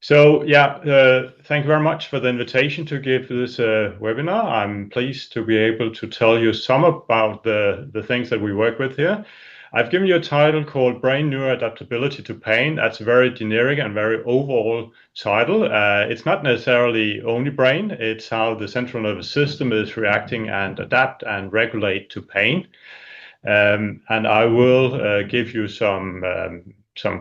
So yeah, thank you very much for the invitation to give this webinar. I'm pleased to be able to tell you some about the things that we work with here. I've given you a title called Brain Neuro-Adaptability to Pain. That's a very generic and very overall title. It's not necessarily only brain, it's how the central nervous system is reacting and adapt and regulate to pain. And I will give you some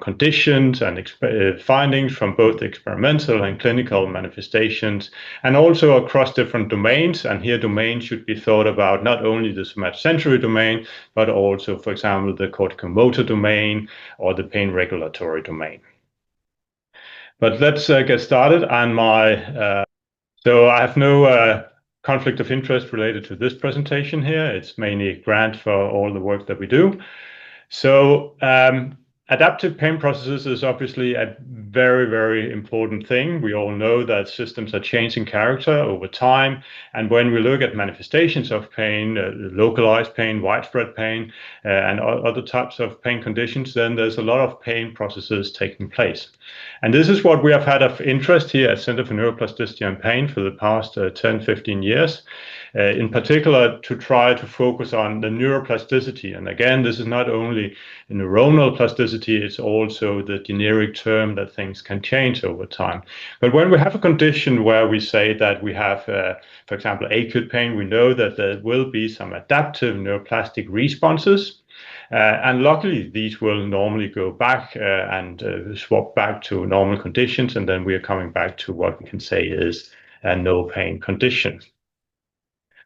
conditions and findings from both experimental and clinical manifestations, and also across different domains. And here, domains should be thought about not only the somatosensory domain, but also, for example, the corticomotor domain or the pain regulatory domain. But let's get started. And so I have no conflict of interest related to this presentation here. It's mainly a grant for all the work that we do. So adaptive pain processes is obviously a very, very important thing. We all know that systems are changing character over time. And when we look at manifestations of pain, localized pain, widespread pain, and other types of pain conditions, then there's a lot of pain processes taking place. And this is what we have had of interest here at Center for Neuroplasticity and Pain for the past 10, 15 years. In particular, to try to focus on the neuroplasticity. And again, this is not only neuronal plasticity, it's also the generic term that things can change over time. But when we have a condition where we say that we have, for example, acute pain, we know that there will be some adaptive neuroplastic responses. And luckily, these will normally go back and swap back to normal conditions. And then we are coming back to what we can say is a no pain condition.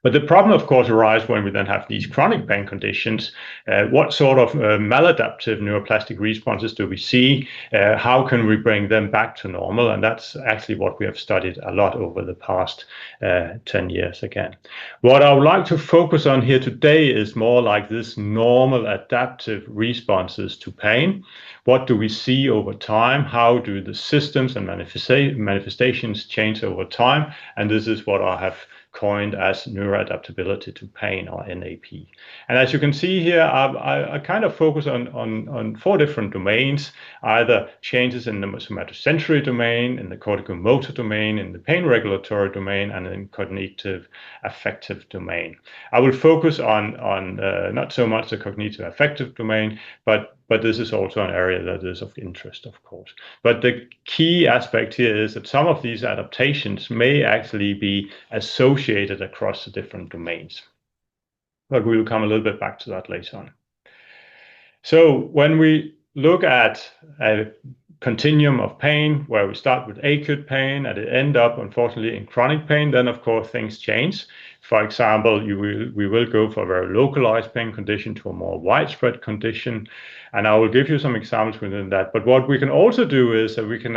But the problem, of course, arises when we then have these chronic pain conditions. What sort of maladaptive neuroplastic responses do we see? How can we bring them back to normal? And that's actually what we have studied a lot over the past 10 years again. What I would like to focus on here today is more like this normal adaptive responses to pain. What do we see over time? How do the systems and manifestations change over time? And this is what I have coined as neuro-adaptability to pain, or NAP. And as you can see here, I kind of focus on four different domains, either changes in the somatosensory domain, in the corticomotor domain, in the pain regulatory domain, and in cognitive affective domain. I will focus on not so much the cognitive affective domain, but this is also an area that is of interest, of course. But the key aspect here is that some of these adaptations may actually be associated across the different domains. But we will come a little bit back to that later on. So when we look at a continuum of pain, where we start with acute pain and it end up, unfortunately, in chronic pain, then of course things change. For example, we will go from a very localized pain condition to a more widespread condition, and I will give you some examples within that. But what we can also do is that we can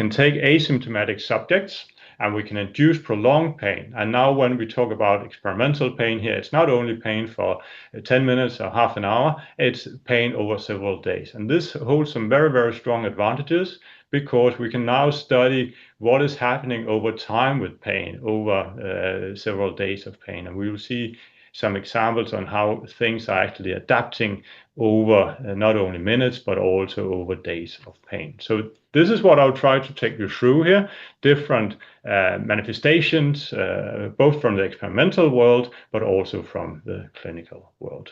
take asymptomatic subjects and we can induce prolonged pain. And now when we talk about experimental pain here, it's not only pain for 10 minutes or half an hour, it's pain over several days. And this holds some very, very strong advantages, because we can now study what is happening over time with pain, over several days of pain. And we will see some examples on how things are actually adapting over not only minutes, but also over days of pain. So this is what I'll try to take you through here, different manifestations, both from the experimental world, but also from the clinical world.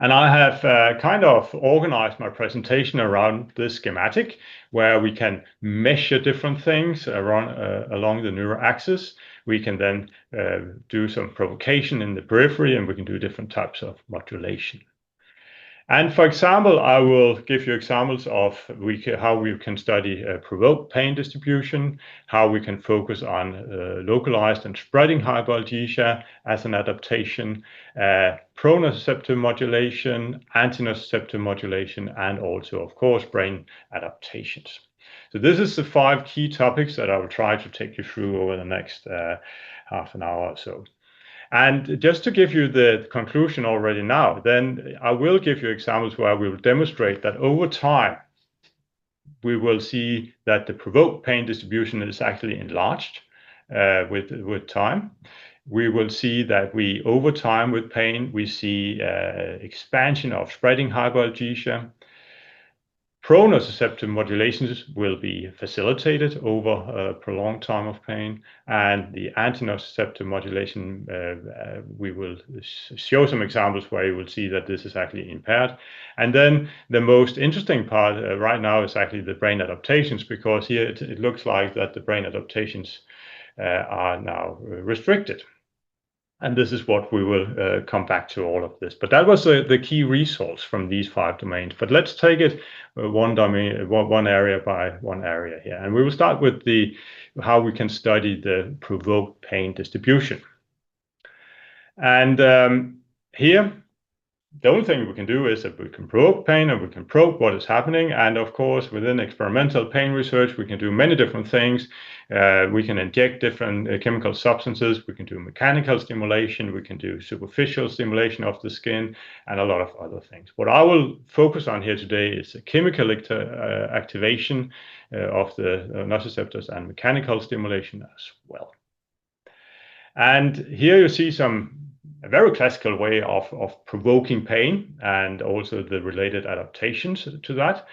And I have kind of organized my presentation around this schematic, where we can measure different things along the neural axis. We can then do some provocation in the periphery, and we can do different types of modulation. And for example, I will give you examples of how we can study provoked pain distribution, how we can focus on localized and spreading hyperalgesia as an adaptation, pronoceptive modulation, antinociceptive modulation, and also, of course, brain adaptations. So this is the 5 key topics that I will try to take you through over the next half an hour or so. And just to give you the conclusion already now, then I will give you examples where we will demonstrate that over time, we will see that the provoked pain distribution is actually enlarged with time. We will see that over time with pain, we see expansion of spreading hyperalgesia. Pro-nociceptive modulations will be facilitated over a prolonged time of pain, and the anti-nociceptive modulation, we will show some examples where you will see that this is actually impaired. And then the most interesting part right now is actually the brain adaptations, because here it looks like that the brain adaptations are now restricted. And this is what we will come back to all of this. But that was the key results from these 5 domains. But let's take it one area by one area here. And we will start with how we can study the provoked pain distribution. And here, the only thing we can do is that we can provoke pain and we can probe what is happening. And of course, within experimental pain research, we can do many different things. We can inject different chemical substances. We can do mechanical stimulation. We can do superficial stimulation of the skin and a lot of other things. What I will focus on here today is the chemical activation of the nociceptors and mechanical stimulation as well. And here you see a very classical way of provoking pain and also the related adaptations to that.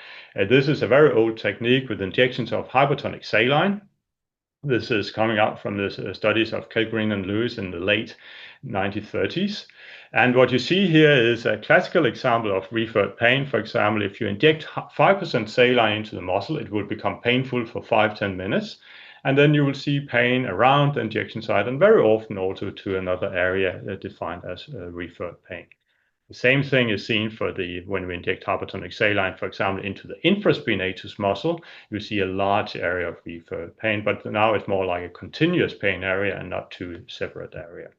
This is a very old technique with injections of hypertonic saline. This is coming out from the studies of Green and Lewis in the late 1930s. And what you see here is a classical example of referred pain. For example, if you inject 5% saline into the muscle, it will become painful for 5-10 minutes. And then you will see pain around the injection site and very often also to another area defined as referred pain. The same thing is seen when we inject hypertonic saline, for example, into the infraspinatus muscle. You see a large area of referred pain, but now it's more like a continuous pain area and not two separate areas.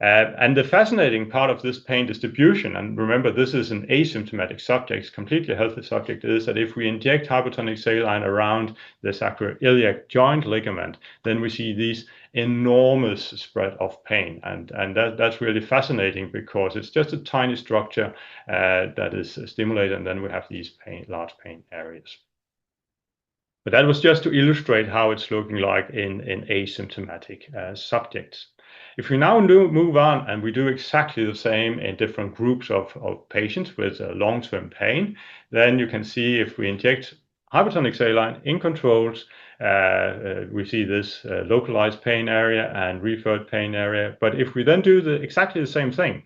And the fascinating part of this pain distribution, and remember this is an asymptomatic subject, completely healthy subject, is that if we inject hypertonic saline around the sacroiliac joint ligament, then we see these enormous spread of pain. And that's really fascinating because it's just a tiny structure that is stimulated, and then we have these large pain areas. But that was just to illustrate how it's looking like in asymptomatic subjects. If we now move on and we do exactly the same in different groups of patients with long-term pain, then you can see if we inject hypertonic saline in controls, we see this localized pain area and referred pain area. But if we then do exactly the same thing,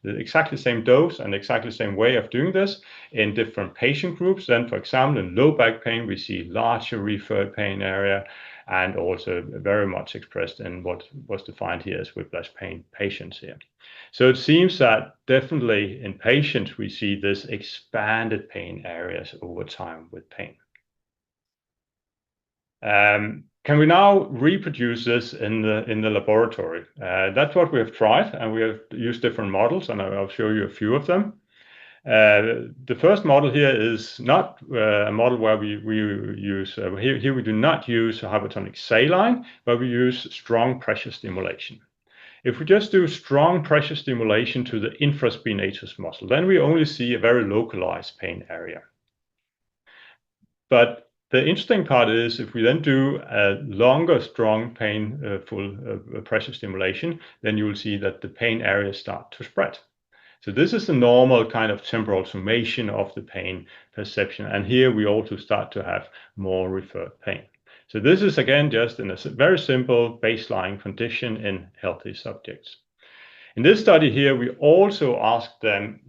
the exactly same dose and exactly the same way of doing this in different patient groups, then for example in low back pain we see larger referred pain area, and also very much expressed in what was defined here as whiplash pain patients here. So it seems that definitely in patients we see this expanded pain areas over time with pain. Can we now reproduce this in the laboratory? That's what we have tried, and we have used different models, and I'll show you a few of them. The first model here is not a model where we use, here we do not use hypertonic saline, but we use strong pressure stimulation. If we just do strong pressure stimulation to the infraspinatus muscle, then we only see a very localized pain area. But the interesting part is if we then do a longer, strong painful pressure stimulation, then you will see that the pain areas start to spread. So this is the normal kind of temporal summation of the pain perception. And here we also start to have more referred pain. So this is again just in a very simple baseline condition in healthy subjects. In this study here, we also asked them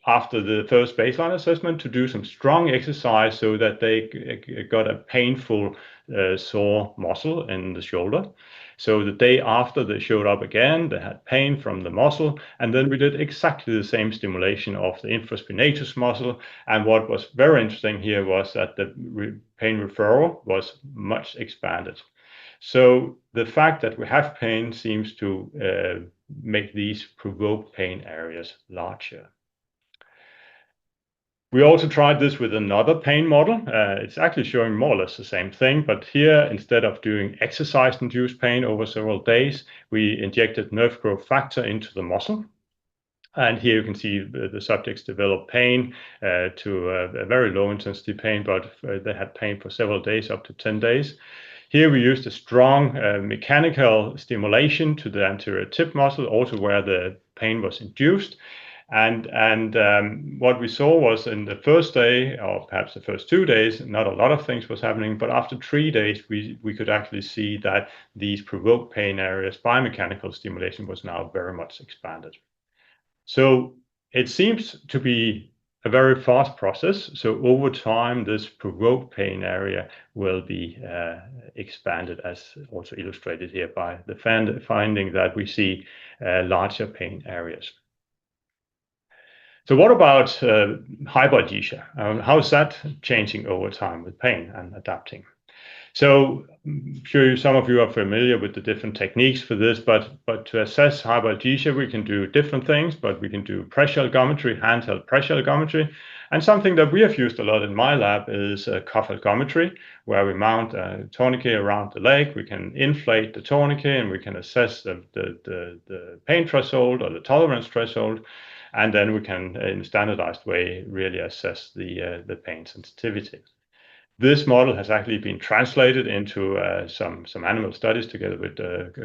after the first baseline assessment to do some strong exercise so that they got a painful sore muscle in the shoulder. So the day after they showed up again, they had pain from the muscle, and then we did exactly the same stimulation of the infraspinatus muscle. And what was very interesting here was that the pain referral was much expanded. So the fact that we have pain seems to make these provoked pain areas larger. We also tried this with another pain model. It's actually showing more or less the same thing, but here, instead of doing exercise-induced pain over several days, we injected nerve growth factor into the muscle. And here you can see the subjects develop pain to a very low intensity pain, but they had pain for several days, up to 10 days. Here we used a strong mechanical stimulation to the anterior tip muscle, also where the pain was induced. What we saw was in the first day, or perhaps the first 2 days, not a lot of things was happening, but after 3 days, we could actually see that these provoked pain areas by mechanical stimulation was now very much expanded. So it seems to be a very fast process. So over time, this provoked pain area will be expanded, as also illustrated here by the finding that we see larger pain areas. So what about hyperalgesia? How is that changing over time with pain and adapting? So I'm sure some of you are familiar with the different techniques for this, but to assess hyperalgesia, we can do different things, but we can do pressure algometry, handheld pressure algometry. And something that we have used a lot in my lab is cuff algometry, where we mount a tourniquet around the leg. We can inflate the tourniquet and we can assess the pain threshold or the tolerance threshold. And then we can, in a standardized way, really assess the pain sensitivity. This model has actually been translated into some animal studies together with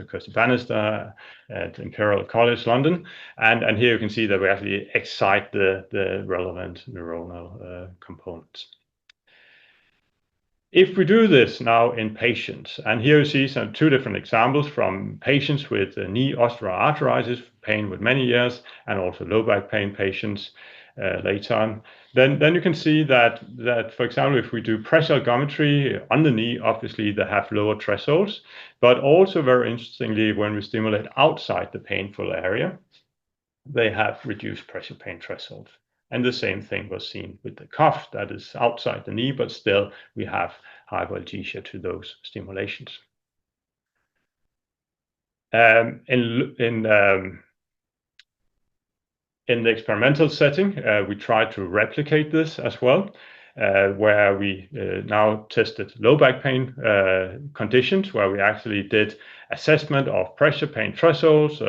Kirsty Bannister at Imperial College London. And here you can see that we actually excite the relevant neuronal components. If we do this now in patients, and here you see two different examples from patients with knee osteoarthritis, pain with many years, and also low back pain patients later on, then you can see that, for example, if we do pressure algometry on the knee, obviously they have lower thresholds, but also very interestingly, when we stimulate outside the painful area, they have reduced pressure pain thresholds. And the same thing was seen with the cuff that is outside the knee, but still we have hyperalgesia to those stimulations. In the experimental setting, we tried to replicate this as well, where we now tested low back pain conditions, where we actually did assessment of pressure pain thresholds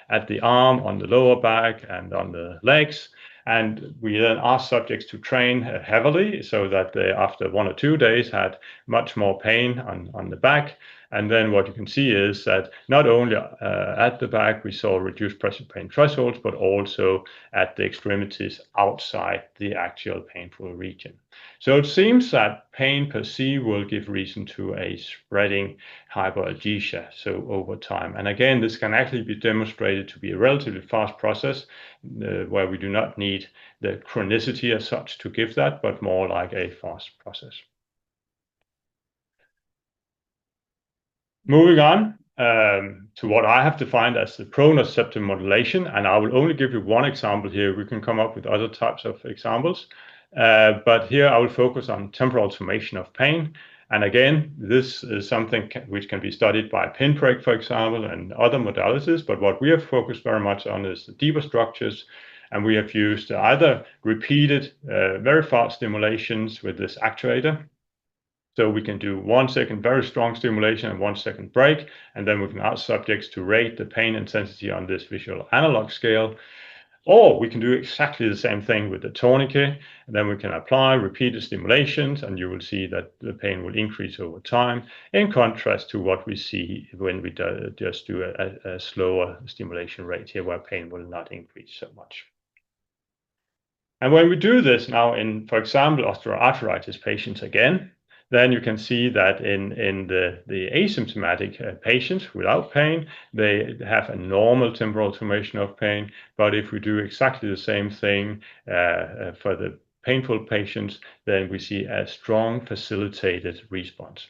at the arm, on the lower back, and on the legs. And we then asked subjects to train heavily so that they, after 1 or 2 days, had much more pain on the back. And then what you can see is that not only at the back we saw reduced pressure pain thresholds, but also at the extremities outside the actual painful region. So it seems that pain per se will give reason to a spreading hyperalgesia, so over time. And again, this can actually be demonstrated to be a relatively fast process where we do not need the chronicity as such to give that, but more like a fast process. Moving on to what I have defined as the pronoceptive modulation, and I will only give you one example here. We can come up with other types of examples, but here I will focus on temporal automation of pain. And again, this is something which can be studied by pinprick, for example, and other modalities. But what we have focused very much on is the deeper structures, and we have used either repeated very fast stimulations with this actuator. So we can do 1 second very strong stimulation and 1 second break, and then we can ask subjects to rate the pain intensity on this visual analog scale. Or we can do exactly the same thing with the tourniquet, and then we can apply repeated stimulations, and you will see that the pain will increase over time, in contrast to what we see when we just do a slower stimulation rate here, where pain will not increase so much. And when we do this now in, for example, osteoarthritis patients again, then you can see that in the asymptomatic patients without pain, they have a normal temporal automation of pain. But if we do exactly the same thing for the painful patients, then we see a strong facilitated response.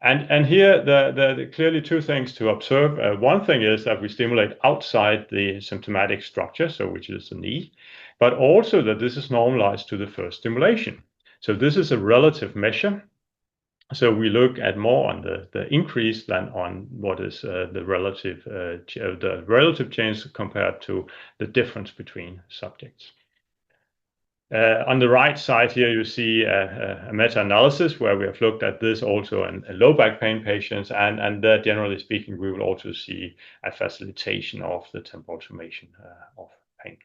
And here, the clearly two things to observe. One thing is that we stimulate outside the symptomatic structure, so which is the knee, but also that this is normalized to the first stimulation. So this is a relative measure. So we look at more on the increase than on what is the relative change compared to the difference between subjects. On the right side here, you see a meta-analysis where we have looked at this also in low back pain patients, and generally speaking, we will also see a facilitation of the temporal automation of pain.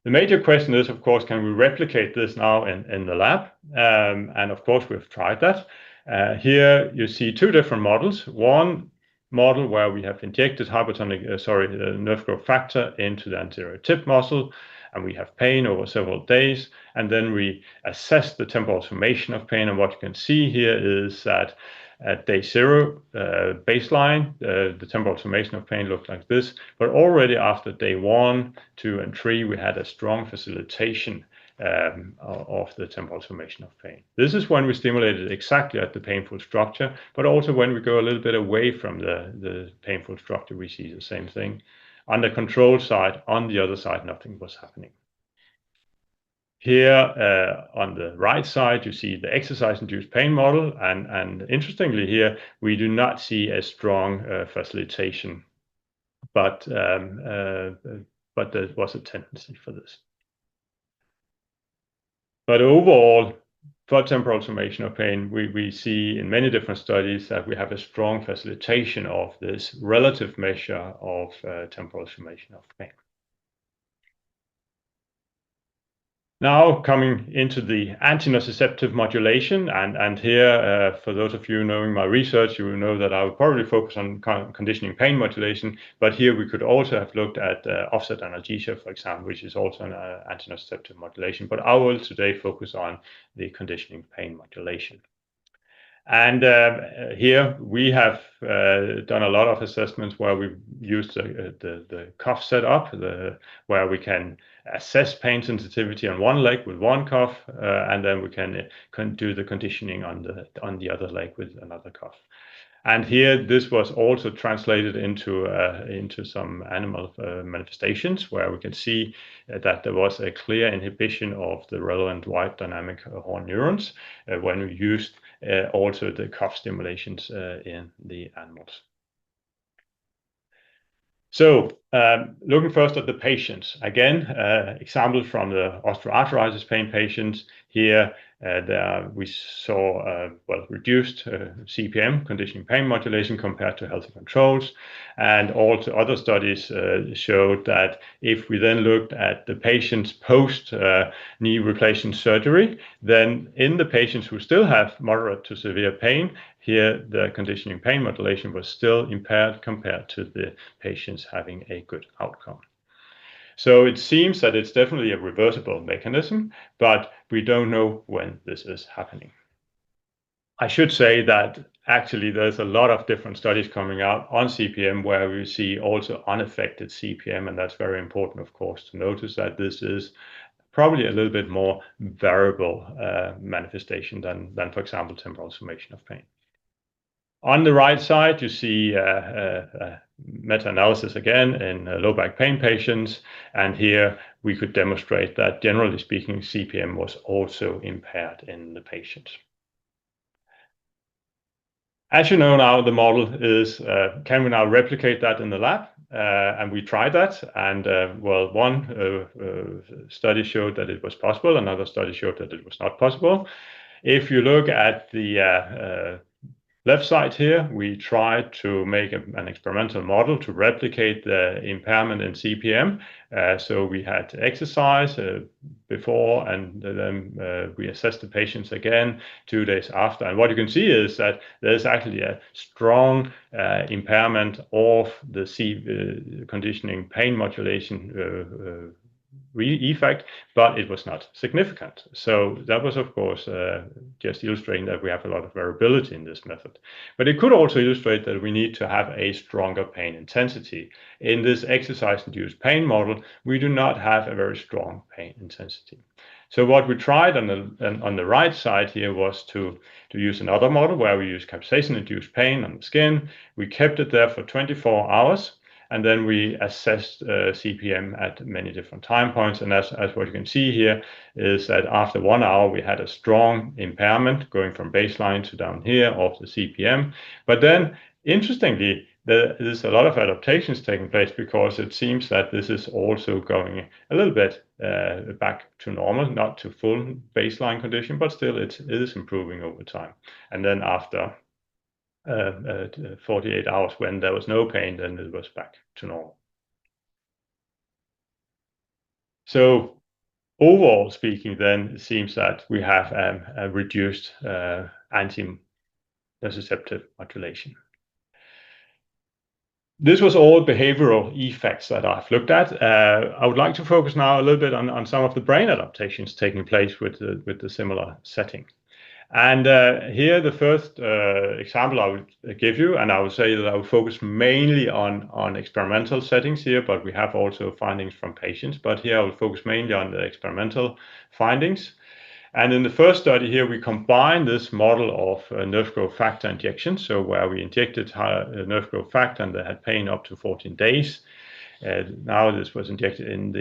The major question is, of course, can we replicate this now in the lab? And of course, we've tried that. Here you see two different models. One model where we have injected nerve growth factor into the anterior tip muscle, and we have pain over several days, and then we assess the temporal summation of pain. And what you can see here is that at day 0, baseline, the temporal summation of pain looked like this, but already after day 1, 2, and 3, we had a strong facilitation of the temporal summation of pain. This is when we stimulated exactly at the painful structure, but also when we go a little bit away from the painful structure, we see the same thing. On the control side, on the other side, nothing was happening. Here on the right side, you see the exercise-induced pain model, and interestingly here, we do not see a strong facilitation, but there was a tendency for this. But overall, for temporal summation of pain, we see in many different studies that we have a strong facilitation of this relative measure of temporal summation of pain. Now coming into the antinociceptive modulation, and here, for those of you knowing my research, you will know that I will probably focus on conditioning pain modulation, but here we could also have looked at offset analgesia, for example, which is also an antinociceptive modulation, but I will today focus on the conditioning pain modulation. And here we have done a lot of assessments where we've used the cuff setup, where we can assess pain sensitivity on one leg with one cuff, and then we can do the conditioning on the other leg with another cuff. And here, this was also translated into some animal manifestations where we can see that there was a clear inhibition of the relevant white dynamic horn neurons when we used also the cuff stimulations in the animals. So, looking first at the patients, again, example from the osteoarthritis pain patients. Here, we saw reduced CPM, conditioning pain modulation, compared to healthy controls, and also other studies showed that if we then looked at the patients post knee replacement surgery, then in the patients who still have moderate to severe pain, here the conditioning pain modulation was still impaired compared to the patients having a good outcome. So it seems that it's definitely a reversible mechanism, but we don't know when this is happening. I should say that actually there's a lot of different studies coming out on CPM where we see also unaffected CPM, and that's very important, of course, to notice that this is probably a little bit more variable manifestation than, for example, temporal summation of pain. On the right side, you see meta-analysis again in low back pain patients, and here we could demonstrate that generally speaking, CPM was also impaired in the patients. As you know now, the model is, can we now replicate that in the lab? And we tried that, and one study showed that it was possible, another study showed that it was not possible. If you look at the left side here, we tried to make an experimental model to replicate the impairment in CPM. So we had exercise before, and then we assessed the patients again 2 days after. And what you can see is that there's actually a strong impairment of the conditioning pain modulation effect, but it was not significant. So that was, of course, just illustrating that we have a lot of variability in this method. But it could also illustrate that we need to have a stronger pain intensity. In this exercise-induced pain model, we do not have a very strong pain intensity. So what we tried on the right side here was to use another model where we use capsaicin-induced pain on the skin. We kept it there for 24 hours. And then we assessed CPM at many different time points. And as what you can see here is that after 1 hour, we had a strong impairment going from baseline to down here of the CPM. But then, interestingly, there's a lot of adaptations taking place because it seems that this is also going a little bit back to normal, not to full baseline condition, but still it is improving over time. And then after 48 hours when there was no pain, then it was back to normal. So overall speaking, then it seems that we have a reduced antinociceptive modulation. This was all behavioral effects that I've looked at. I would like to focus now a little bit on some of the brain adaptations taking place with the similar setting. And here, the first example I would give you, and I would say that I will focus mainly on experimental settings here, but we have also findings from patients. But here I will focus mainly on the experimental findings. And in the first study here, we combined this model of nerve growth factor injection, so where we injected nerve growth factor and they had pain up to 14 days. Now this was injected in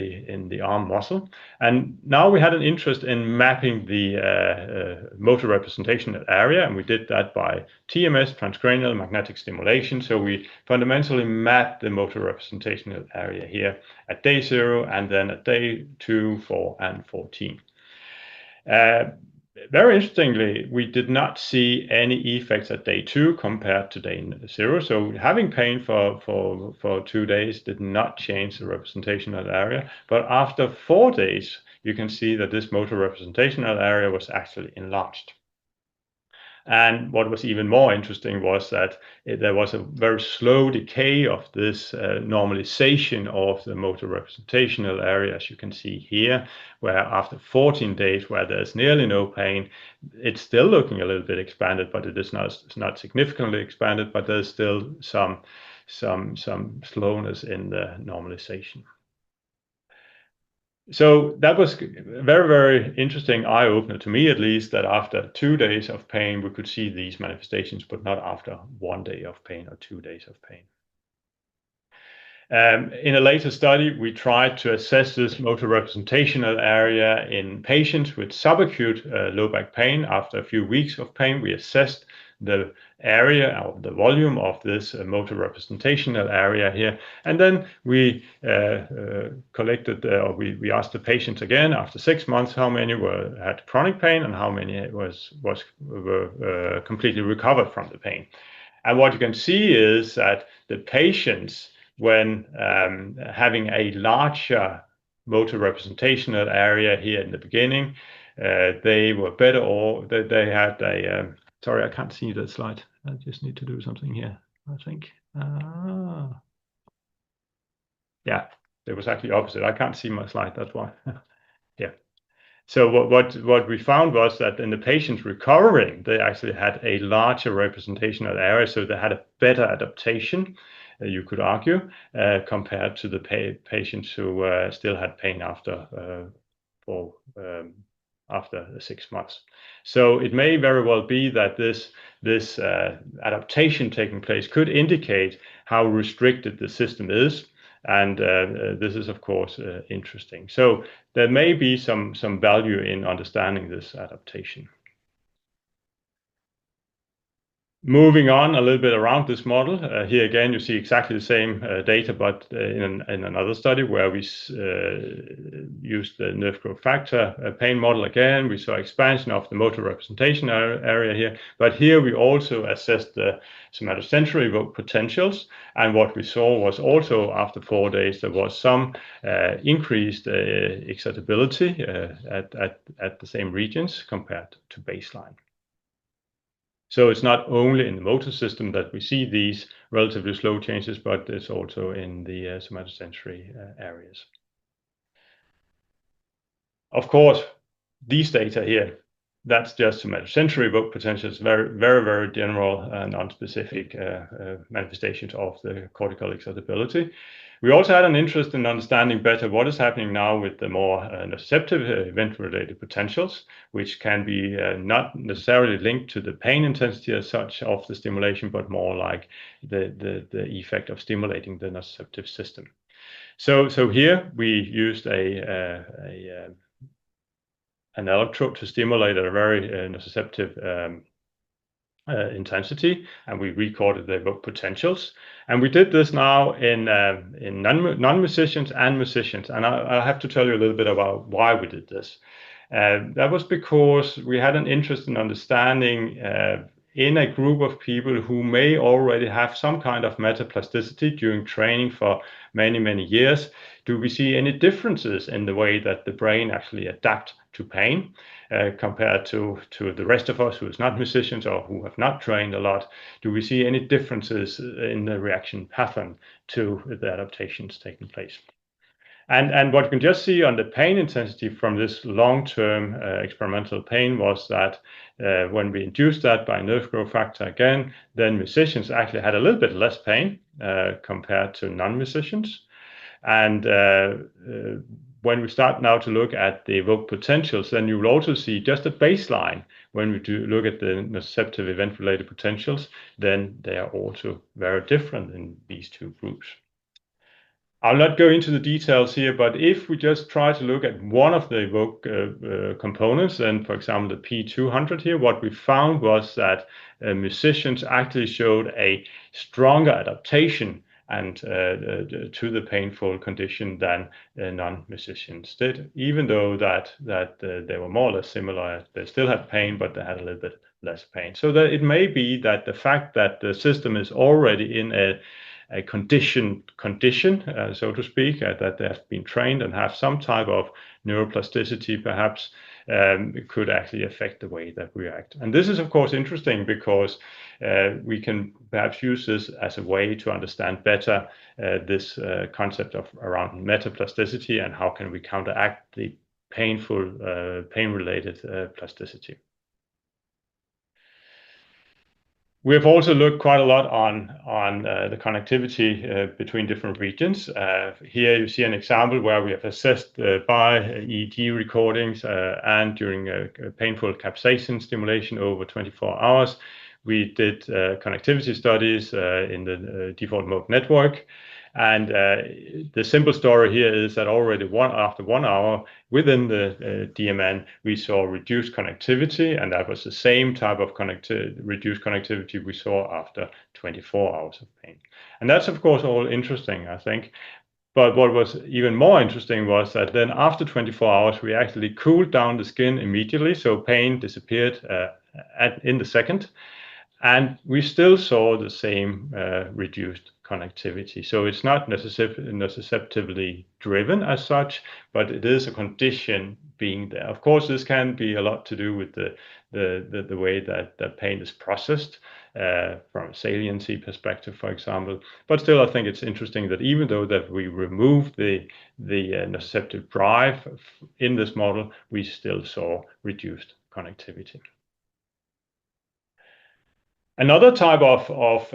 the arm muscle, and now we had an interest in mapping the motor representation area, and we did that by TMS, transcranial magnetic stimulation. So we fundamentally mapped the motor representational area here at day 0 and then at day 2, 4, and 14. Very interestingly, we did not see any effects at day 2 compared to day 0. So having pain for 2 days did not change the representational area. But after 4 days, you can see that this motor representational area was actually enlarged. And what was even more interesting was that there was a very slow decay of this normalization of the motor representational area, as you can see here, where after 14 days, where there's nearly no pain, it's still looking a little bit expanded, but it's not significantly expanded, but there's still some slowness in the normalization. So that was a very, very interesting eye-opener to me, at least, that after 2 days of pain, we could see these manifestations, but not after 1 day of pain or 2 days of pain. In a later study, we tried to assess this motor representational area in patients with subacute low back pain. After a few weeks of pain, we assessed the area or the volume of this motor representational area here. And then we collected, or we asked the patients again after 6 months how many had chronic pain and how many were completely recovered from the pain. And what you can see is that the patients, when having a larger motor representational area here in the beginning, they were better, or they had a sorry, I can't see the slide. I just need to do something here, I think. Yeah, it was actually opposite. I can't see my slide, that's why. Yeah. So what we found was that in the patients recovering, they actually had a larger representational area, so they had a better adaptation, you could argue, compared to the patients who still had pain after 6 months. So it may very well be that this adaptation taking place could indicate how restricted the system is. And this is, of course, interesting. So there may be some value in understanding this adaptation. Moving on a little bit around this model, here again you see exactly the same data, but in another study where we used the nerve growth factor pain model again. We saw expansion of the motor representation area here, but here we also assessed the somatosensory evoked potentials, and what we saw was also after 4 days there was some increased excitability at the same regions compared to baseline. So it's not only in the motor system that we see these relatively slow changes, but it's also in the somatosensory areas. Of course, these data here, that's just somatosensory evoked potentials, very, very, very general and non-specific manifestations of the cortical excitability. We also had an interest in understanding better what is happening now with the more nociceptive event-related potentials, which can be not necessarily linked to the pain intensity as such of the stimulation, but more like the effect of stimulating the nociceptive system. So here we used an electrode to stimulate at a very nociceptive intensity, and we recorded the evoked potentials. And we did this now in non-musicians and musicians. And I have to tell you a little bit about why we did this. That was because we had an interest in understanding in a group of people who may already have some kind of metaplasticity during training for many, many years, do we see any differences in the way that the brain actually adapts to pain compared to the rest of us who is not musicians or who have not trained a lot? Do we see any differences in the reaction pattern to the adaptations taking place? And what you can just see on the pain intensity from this long-term experimental pain was that when we induced that by nerve growth factor again, then musicians actually had a little bit less pain compared to non-musicians. And when we start now to look at the evoked potentials, then you will also see just a baseline. When we do look at the nociceptive event-related potentials, then they are also very different in these two groups. I'll not go into the details here, but if we just try to look at one of the evoked components, then for example the P200 here, what we found was that musicians actually showed a stronger adaptation and to the painful condition than non-musicians did, even though that they were more or less similar. They still had pain, but they had a little bit less pain. So that it may be that the fact that the system is already in a condition, so to speak, that they have been trained and have some type of neuroplasticity, perhaps, could actually affect the way that we act. And this is, of course, interesting because we can perhaps use this as a way to understand better this concept of around metaplasticity and how can we counteract the painful, pain-related plasticity. We have also looked quite a lot on the connectivity between different regions. Here you see an example where we have assessed by EEG recordings and during painful capsaicin stimulation over 24 hours. We did connectivity studies in the default mode network. And the simple story here is that already after 1 hour within the DMN, we saw reduced connectivity, and that was the same type of reduced connectivity we saw after 24 hours of pain. And that's, of course, all interesting, I think. But what was even more interesting was that then after 24 hours, we actually cooled down the skin immediately, so pain disappeared in the second. And we still saw the same reduced connectivity. So it's not nociceptively driven as such, but it is a condition being there. Of course, this can be a lot to do with the way that pain is processed from a saliency perspective, for example. But still, I think it's interesting that even though that we remove the nociceptive drive in this model, we still saw reduced connectivity. Another type of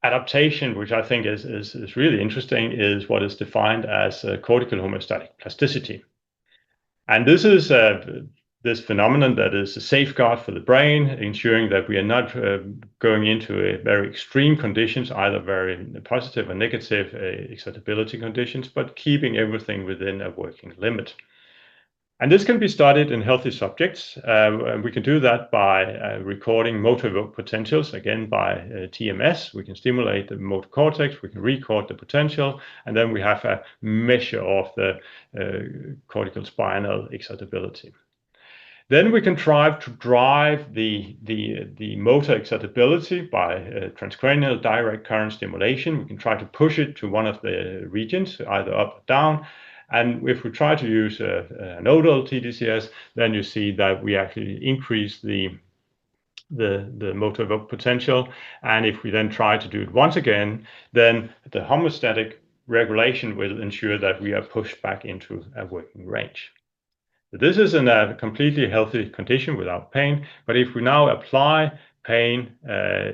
adaptation, which I think is really interesting, is what is defined as cortical homeostatic plasticity. And this is this phenomenon that is a safeguard for the brain, ensuring that we are not going into very extreme conditions, either very positive or negative excitability conditions, but keeping everything within a working limit. And this can be studied in healthy subjects. We can do that by recording motor evoked potentials, again by TMS. We can stimulate the motor cortex, we can record the potential, and then we have a measure of the cortical spinal excitability. Then we can try to drive the motor excitability by transcranial direct current stimulation. We can try to push it to one of the regions, either up or down. And if we try to use a nodal TDCS, then you see that we actually increase the motor evoked potential. And if we then try to do it once again, then the homeostatic regulation will ensure that we are pushed back into a working range. This is in a completely healthy condition without pain. But if we now apply pain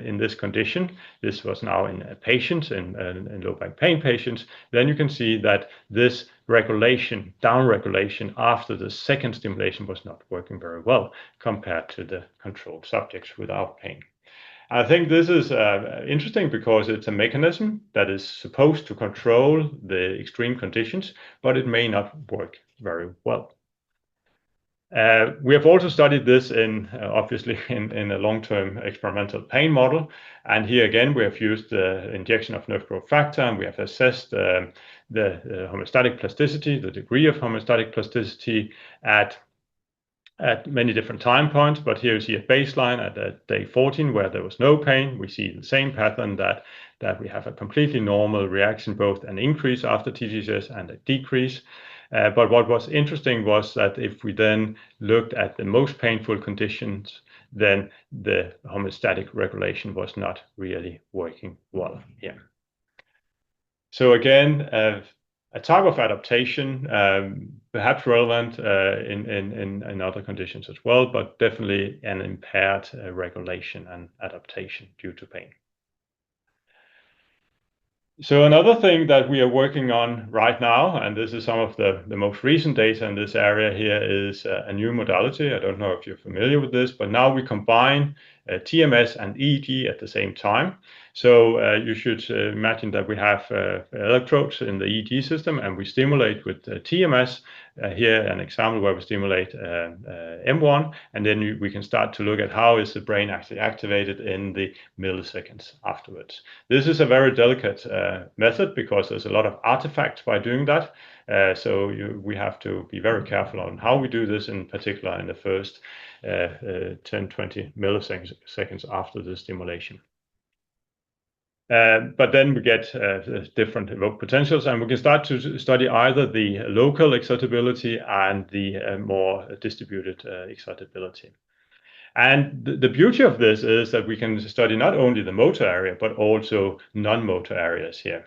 in this condition, this was now in patients, in low back pain patients, then you can see that this regulation, down regulation after the second stimulation was not working very well compared to the controlled subjects without pain. I think this is interesting because it's a mechanism that is supposed to control the extreme conditions, but it may not work very well. We have also studied this obviously in a long-term experimental pain model. And here again, we have used the injection of nerve growth factor, and we have assessed the homeostatic plasticity, the degree of homeostatic plasticity at at many different time points, but here you see a baseline at day 14 where there was no pain. We see the same pattern that we have a completely normal reaction, both an increase after TGCS and a decrease. But what was interesting was that if we then looked at the most painful conditions, then the homeostatic regulation was not really working well here. So again, a type of adaptation, perhaps relevant in other conditions as well, but definitely an impaired regulation and adaptation due to pain. So another thing that we are working on right now, and this is some of the most recent data in this area here, is a new modality. I don't know if you're familiar with this, but now we combine TMS and EEG at the same time. So you should imagine that we have electrodes in the EEG system, and we stimulate with TMS. Here an example where we stimulate M1, and then we can start to look at how is the brain actually activated in the milliseconds afterwards. This is a very delicate method because there's a lot of artifacts by doing that. So we have to be very careful on how we do this, in particular in the first 10-20 milliseconds after the stimulation. But then we get different evoked potentials, and we can start to study either the local excitability and the more distributed excitability. And the beauty of this is that we can study not only the motor area, but also non-motor areas here,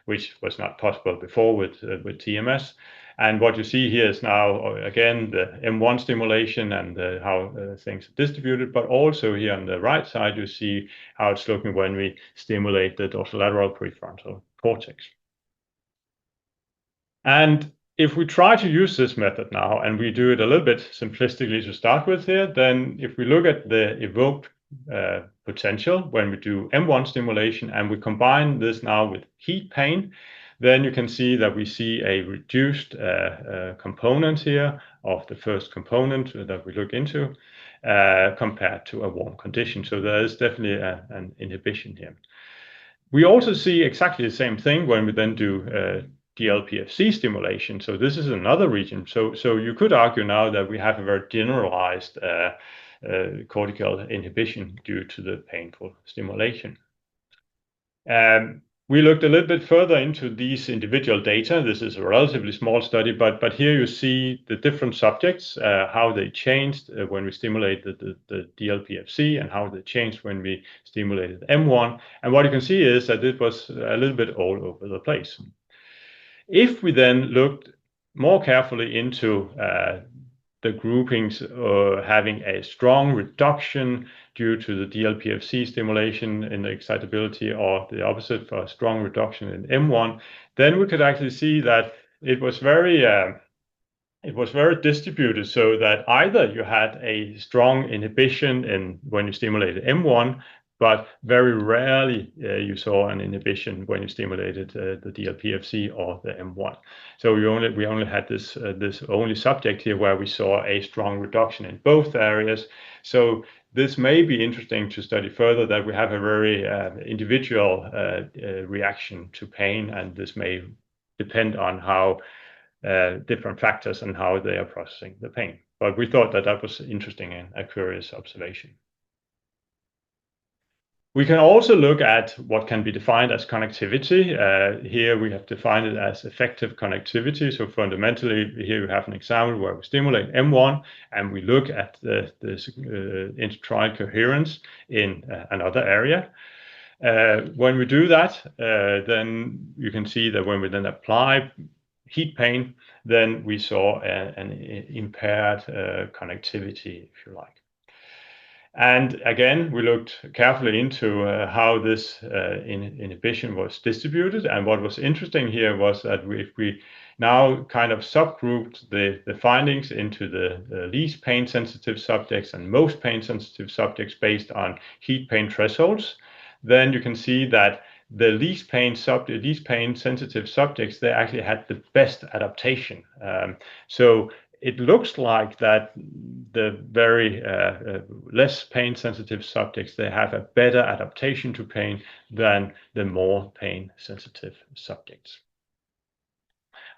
which was not possible before with TMS. And what you see here is now, again, the M1 stimulation and how things are distributed, but also here on the right side, you see how it's looking when we stimulate the dorsolateral prefrontal cortex. And if we try to use this method now, and we do it a little bit simplistically to start with here, then if we look at the evoked potential when we do M1 stimulation and we combine this now with heat pain, then you can see that we see a reduced component here of the first component that we look into compared to a warm condition. So there is definitely an inhibition here. We also see exactly the same thing when we then do DLPFC stimulation. So this is another region. So you could argue now that we have a very generalized cortical inhibition due to the painful stimulation. We looked a little bit further into these individual data. This is a relatively small study, but here you see the different subjects, how they changed when we stimulated the DLPFC and how they changed when we stimulated M1. And what you can see is that it was a little bit all over the place. If we then looked more carefully into the groupings having a strong reduction due to the DLPFC stimulation in the excitability, or the opposite for a strong reduction in M1, then we could actually see that it was very distributed, so that either you had a strong inhibition when you stimulated M1, but very rarely you saw an inhibition when you stimulated the DLPFC or the M1. So we only had this only subject here where we saw a strong reduction in both areas. So this may be interesting to study further, that we have a very individual reaction to pain, and this may depend on how different factors and how they are processing the pain. But we thought that was interesting and a curious observation. We can also look at what can be defined as connectivity. Here we have defined it as effective connectivity. So fundamentally, here we have an example where we stimulate M1 and we look at this intertrial coherence in another area. When we do that, then you can see that when we then apply heat pain, then we saw an impaired connectivity, if you like. And again, we looked carefully into how this inhibition was distributed. And what was interesting here was that if we now kind of subgrouped the findings into the least pain sensitive subjects and most pain sensitive subjects based on heat pain thresholds, then you can see that the least pain sensitive subjects, they actually had the best adaptation. So it looks like that the very less pain sensitive subjects, they have a better adaptation to pain than the more pain sensitive subjects.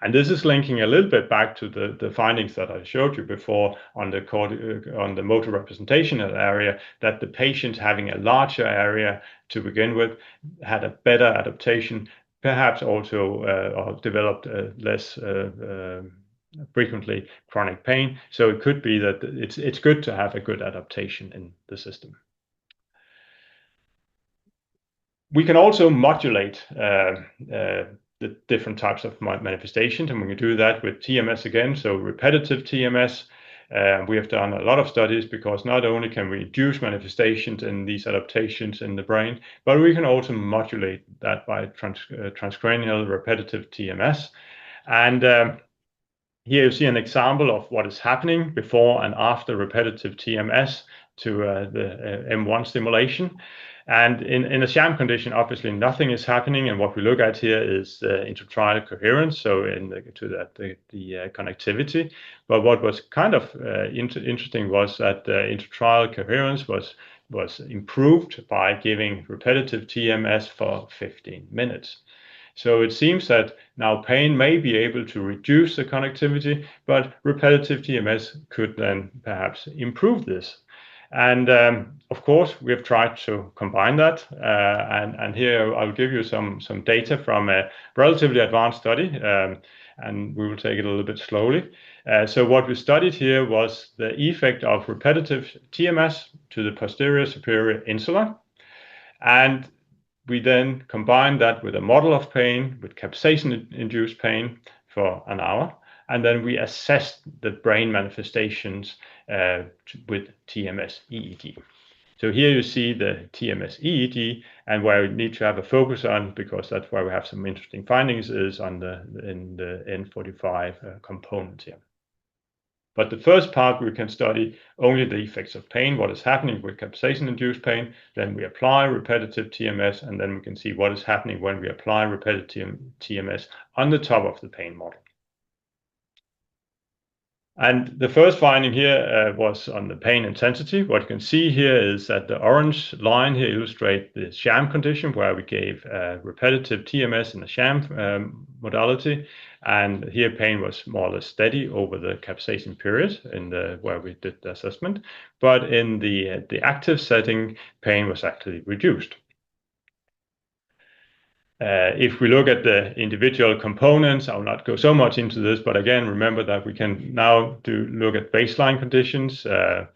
And this is linking a little bit back to the findings that I showed you before on the motor representational area, that the patient having a larger area to begin with had a better adaptation, perhaps also or developed less frequently chronic pain. So it could be that it's good to have a good adaptation in the system. We can also modulate the different types of manifestations, and we can do that with TMS again, so repetitive TMS. We have done a lot of studies because not only can we induce manifestations in these adaptations in the brain, but we can also modulate that by transcranial repetitive TMS. And here you see an example of what is happening before and after repetitive TMS to the M1 stimulation. And in a sham condition, obviously nothing is happening, and what we look at here is intertrial coherence, so the connectivity. But what was kind of interesting was that intertrial coherence was improved by giving repetitive TMS for 15 minutes. So it seems that now pain may be able to reduce the connectivity, but repetitive TMS could then perhaps improve this. And of course, we have tried to combine that. And here I'll give you some data from a relatively advanced study, and we will take it a little bit slowly. So what we studied here was the effect of repetitive TMS to the posterior superior insula. And we then combined that with a model of pain, with capsaicin-induced pain for an hour. And then we assessed the brain manifestations with TMS EEG. So here you see the TMS EEG, and where we need to have a focus on, because that's where we have some interesting findings, is in the N45 component here. But the first part, we can study only the effects of pain, what is happening with capsaicin-induced pain. Then we apply repetitive TMS, and then we can see what is happening when we apply repetitive TMS on the top of the pain model. And the first finding here was on the pain intensity. What you can see here is that the orange line here illustrates the sham condition, where we gave repetitive TMS in the sham modality. And here pain was more or less steady over the capsaicin period where we did the assessment. But in the active setting, pain was actually reduced. If we look at the individual components, I will not go so much into this, but again, remember that we can now look at baseline conditions, either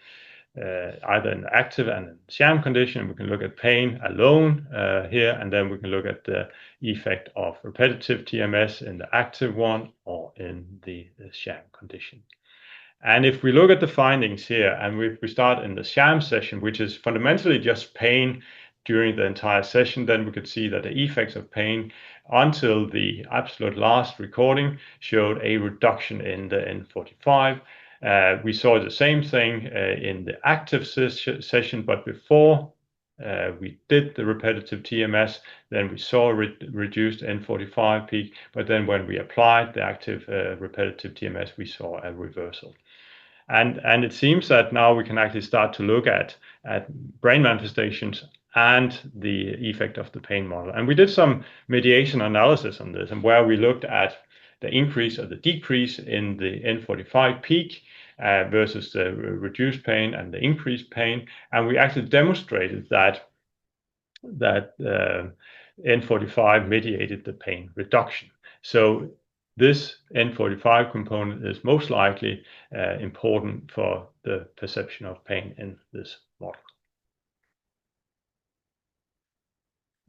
in active and in sham condition. We can look at pain alone here, and then we can look at the effect of repetitive TMS in the active one or in the sham condition. And if we look at the findings here, and we start in the sham session, which is fundamentally just pain during the entire session, then we could see that the effects of pain until the absolute last recording showed a reduction in the N45. We saw the same thing in the active session, but before we did the repetitive TMS, then we saw a reduced N45 peak, but then when we applied the active repetitive TMS, we saw a reversal. And it seems that now we can actually start to look at brain manifestations and the effect of the pain model. And we did some mediation analysis on this, and where we looked at the increase or the decrease in the N45 peak versus the reduced pain and the increased pain. And we actually demonstrated that N45 mediated the pain reduction. So this N45 component is most likely important for the perception of pain in this model.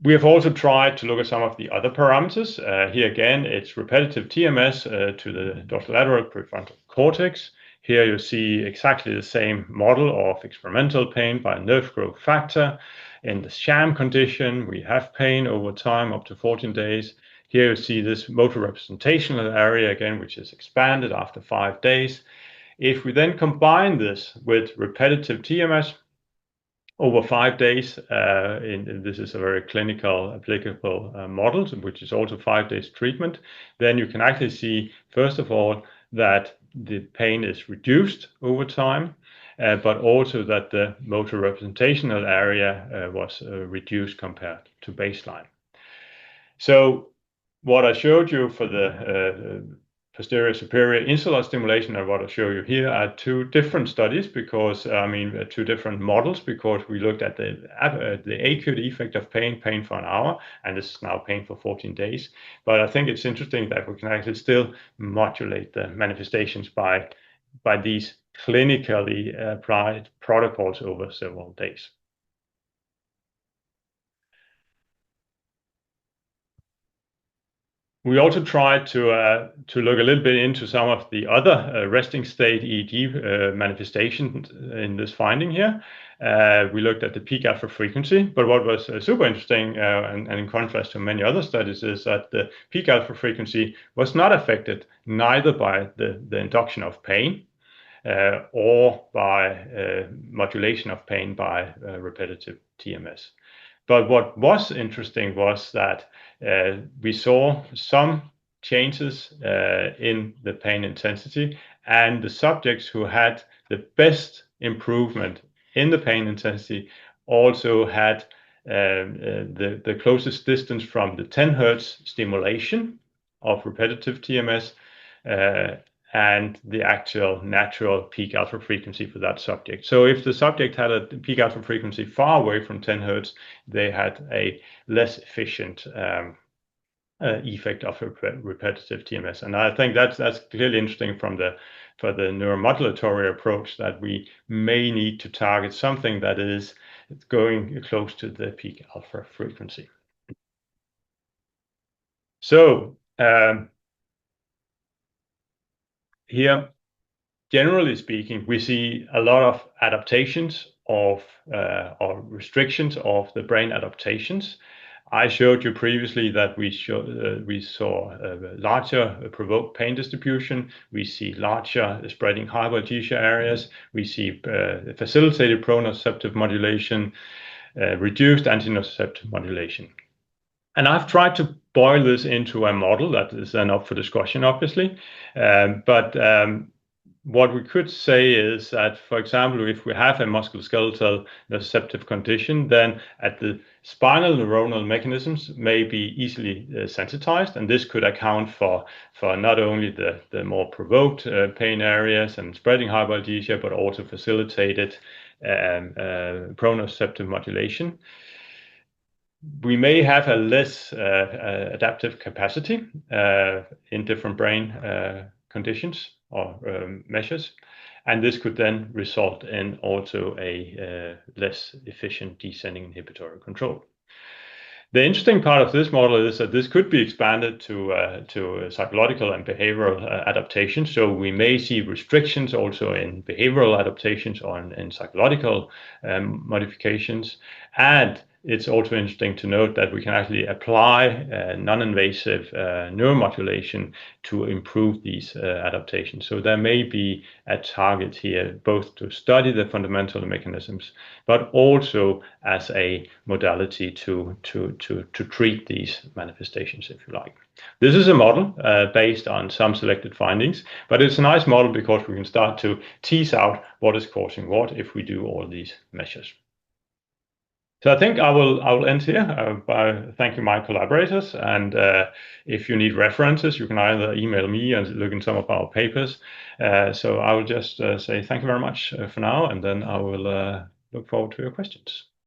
We have also tried to look at some of the other parameters. Here again, it's repetitive TMS to the dorsolateral prefrontal cortex. Here you see exactly the same model of experimental pain by nerve growth factor. In the sham condition, we have pain over time up to 14 days. Here you see this motor representational area again, which is expanded after 5 days. If we then combine this with repetitive TMS over 5 days, this is a very clinical applicable model, which is also 5 days treatment, then you can actually see, first of all, that the pain is reduced over time, but also that the motor representational area was reduced compared to baseline. So what I showed you for the posterior superior insular stimulation and what I'll show you here are two different studies because, two different models because we looked at the acute effect of pain for an hour, and this is now pain for 14 days. But I think it's interesting that we can actually still modulate the manifestations by these clinically applied protocols over several days. We also tried to look a little bit into some of the other resting state EEG manifestations in this finding here. We looked at the peak alpha frequency, but what was super interesting and in contrast to many other studies is that the peak alpha frequency was not affected neither by the induction of pain or by modulation of pain by repetitive TMS. But what was interesting was that we saw some changes in the pain intensity, and the subjects who had the best improvement in the pain intensity also had the closest distance from the 10 hertz stimulation of repetitive TMS and the actual natural peak alpha frequency for that subject. So if the subject had a peak alpha frequency far away from 10 hertz, they had a less efficient effect of repetitive TMS. And I think that's clearly interesting for the neuromodulatory approach, that we may need to target something that is going close to the peak alpha frequency. So here, generally speaking, we see a lot of adaptations of or restrictions of the brain adaptations. I showed you previously that we saw larger provoked pain distribution. We see larger spreading hyperalgesia areas. We see facilitated pronoceptive modulation, reduced antinociceptive modulation. And I've tried to boil this into a model that is then up for discussion, obviously. What we could say is that, for example, if we have a musculoskeletal nociceptive condition, then at the spinal neuronal mechanisms may be easily sensitized, and this could account for not only the more provoked pain areas and spreading hyperalgesia, but also facilitated pronoceptive modulation. We may have a less adaptive capacity in different brain conditions or measures, and this could then result in also a less efficient descending inhibitory control. The interesting part of this model is that this could be expanded to psychological and behavioral adaptations. So we may see restrictions also in behavioral adaptations or in psychological modifications. And it's also interesting to note that we can actually apply non-invasive neuromodulation to improve these adaptations. So there may be a target here both to study the fundamental mechanisms, but also as a modality to treat these manifestations, if you like. This is a model based on some selected findings, but it's a nice model because we can start to tease out what is causing what if we do all these measures. So I think I will end here by thanking my collaborators, and if you need references, you can either email me and look in some of our papers. So I will just say thank you very much for now, and then I will look forward to your questions.